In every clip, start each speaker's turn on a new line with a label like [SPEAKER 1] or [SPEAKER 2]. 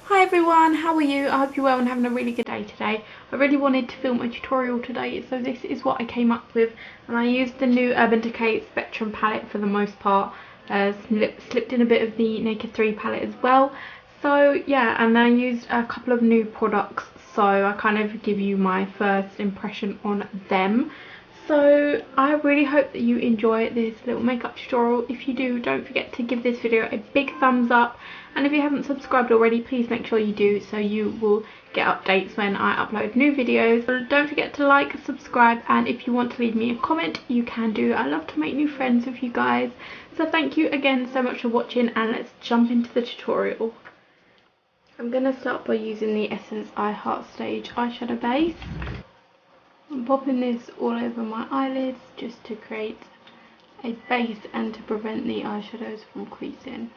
[SPEAKER 1] Hi everyone, how are you? I hope you're well and having a really good day today. I really wanted to film a tutorial today, so this is what I came up with, and I used the new Urban Decay Spectrum Palette for the most part. Slipped in a bit of the Naked 3 palette as well. So yeah, and I used a couple of new products, so I kind of give you my first impression on them. So I really hope that you enjoy this little makeup tutorial. If you do, don't forget to give this video a big thumbs up, and if you haven't subscribed already, please make sure you do, so you will get updates when I upload new videos. So don't forget to like, subscribe, and if you want to leave me a comment, you can do. I love to make new friends with you guys. So thank you again so much for watching, and let's jump into the tutorial. I'm going to start by using the Essence I Heart Stage eyeshadow base. I'm popping this all over my eyelids just to create a base and to prevent the eyeshadows from creasing.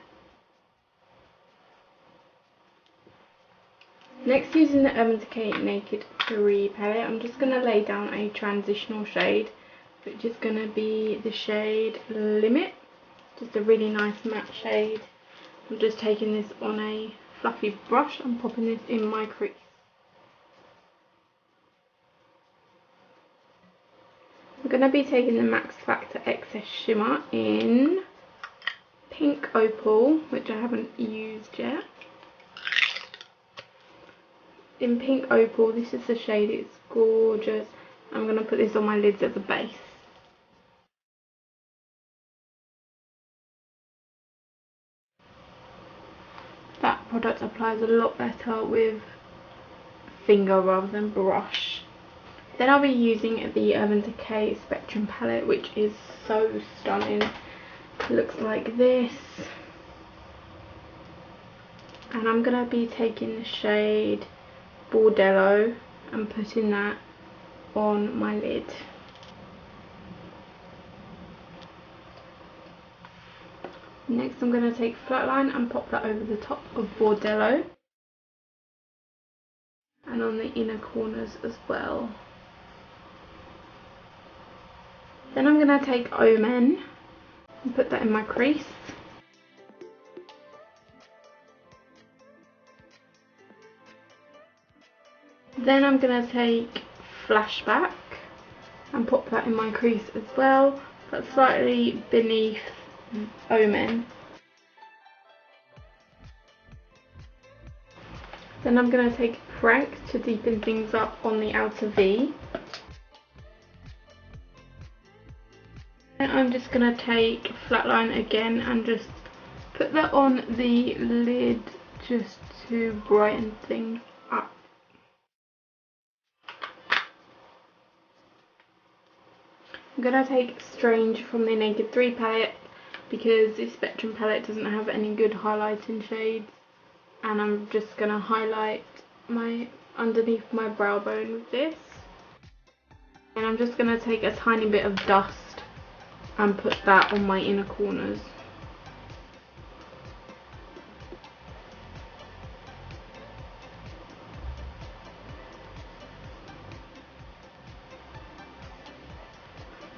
[SPEAKER 1] Next, using the Urban Decay Naked 3 palette, I'm just going to lay down a transitional shade, which is going to be the shade Limit. Just a really nice matte shade. I'm just taking this on a fluffy brush and popping this in my crease. I'm going to be taking the Max Factor Excess Shimmer in Pink Opal, which I haven't used yet. In Pink Opal, this is the shade, it's gorgeous. I'm going to put this on my lids as a base. That product applies a lot better with finger rather than brush. Then I'll be using the Urban Decay Spectrum Palette, which is so stunning. It looks like this. And I'm going to be taking the shade Bordello and putting that on my lid. Next, I'm going to take Flatline and pop that over the top of Bordello and on the inner corners as well. Then I'm going to take Omen and put that in my crease. Then I'm going to take Flashback and pop that in my crease as well, but slightly beneath Omen. Then I'm going to take Prank to deepen things up on the outer V. And I'm just going to take Flatline again and just put that on the lid just to brighten things up. I'm going to take Strange from the Naked 3 palette because this Spectrum palette doesn't have any good highlighting shades, and I'm just going to highlight my underneath my brow bone with this. And I'm just going to take a tiny bit of dust and put that on my inner corners.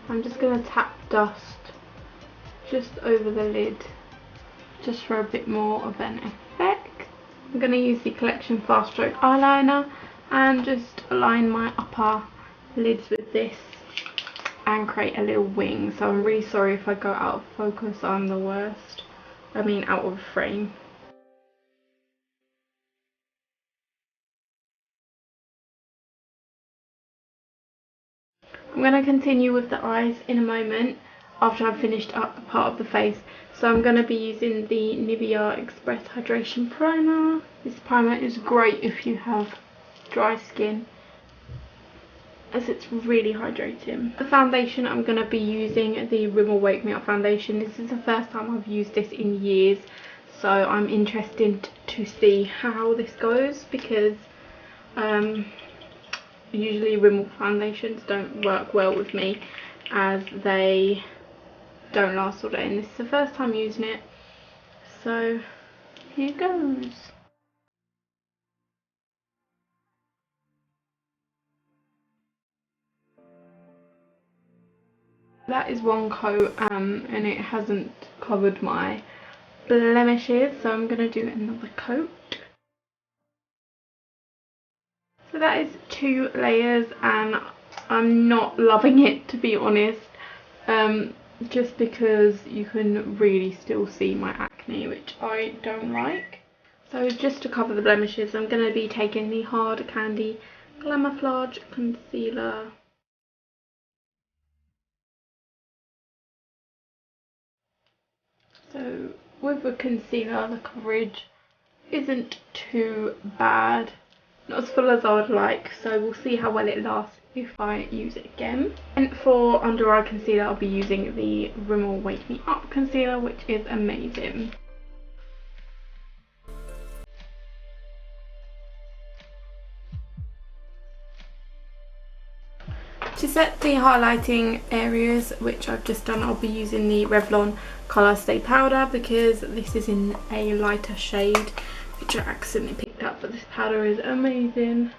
[SPEAKER 1] I'm just going to tap dust just over the lid just for a bit more of an effect. I'm going to use the Collection Fast Stroke eyeliner and just align my upper lids with this and create a little wing. So I'm really sorry if I go out of focus, I'm the worst. I mean out of frame. I'm going to continue with the eyes in a moment after I've finished up the part of the face. So I'm going to be using the Nivea Express Hydration Primer. This primer is great if you have dry skin, as it's really hydrating. The foundation, I'm going to be using the Rimmel Wake Me Up foundation. This is the first time I've used this in years, so I'm interested to see how this goes, because usually Rimmel foundations don't work well with me as they don't last all day, and this is the first time using it, so here goes. That is one coat and it hasn't covered my blemishes, so I'm going to do another coat. So that is 2 layers and I'm not loving it, to be honest. Just because you can really still see my acne, which I don't like. So just to cover the blemishes, I'm going to be taking the Hard Candy Glamouflage Concealer. So with the concealer, the coverage isn't too bad. Not as full as I would like, so we'll see how well it lasts if I use it again. And for under eye concealer, I'll be using the Rimmel Wake Me Up concealer, which is amazing. To set the highlighting areas, which I've just done, I'll be using the Revlon Colour Stay Powder because this is in a lighter shade, which I accidentally picked up, but this powder is amazing.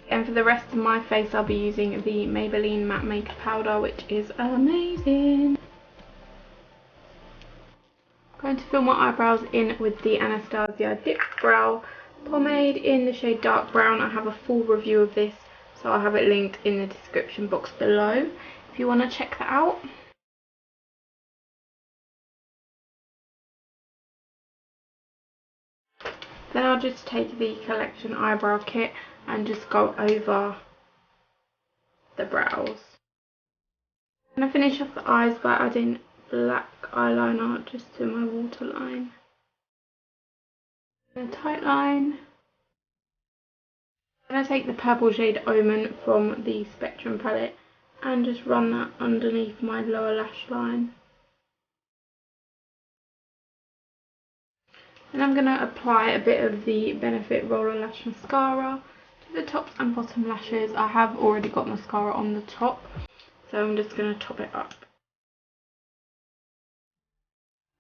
[SPEAKER 1] And for the rest of my face, I'll be using the Maybelline Matte Makeup Powder, which is amazing. I'm going to fill my eyebrows in with the Anastasia Dip Brow Pomade in the shade Dark Brown. I have a full review of this, so I'll have it linked in the description box below if you want to check that out. Then I'll just take the Collection Eyebrow Kit and just go over the brows. I'm going to finish off the eyes by adding black eyeliner just to my waterline. And a tight line. I'm going to take the purple shade Omen from the Spectrum palette and just run that underneath my lower lash line. And I'm going to apply a bit of the Benefit Roller Lash Mascara to the tops and bottom lashes. I have already got mascara on the top, so I'm just going to top it up.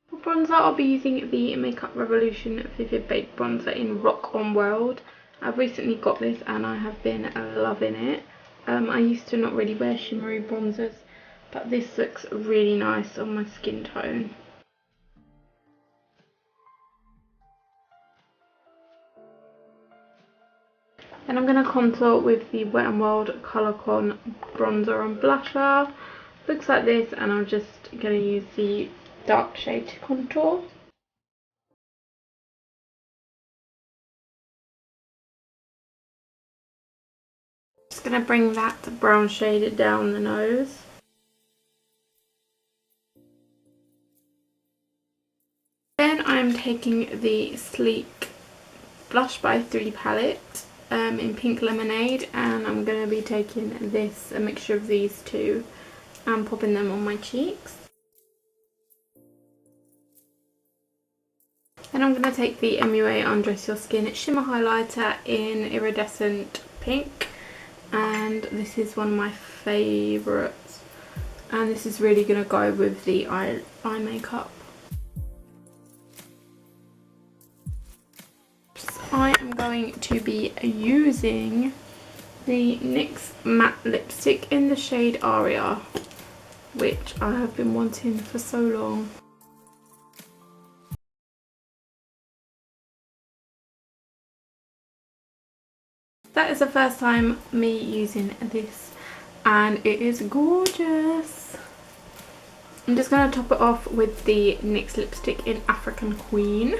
[SPEAKER 1] For bronzer, I'll be using the Makeup Revolution Vivid Baked Bronzer in Rock On World. I've recently got this and I have been loving it. I used to not really wear shimmery bronzers, but this looks really nice on my skin tone. Then I'm going to contour with the Wet n Wild Colour Con bronzer and blusher. Looks like this, and I'm just going to use the dark shade to contour. Just going to bring that brown shade down the nose. Then I'm taking the Sleek Blush by 3 palette in Pink Lemonade, and I'm going to be taking this, a mixture of these two, and popping them on my cheeks. Then I'm going to take the MUA Undress Your Skin Shimmer Highlighter in Iridescent Pink, and this is one of my favourites, and this is really going to go with the eye makeup. I am going to be using the NYX matte lipstick in the shade Aria, which I have been wanting for so long. That is the first time me using this, and it is gorgeous. I'm just going to top it off with the NYX lipstick in African Queen.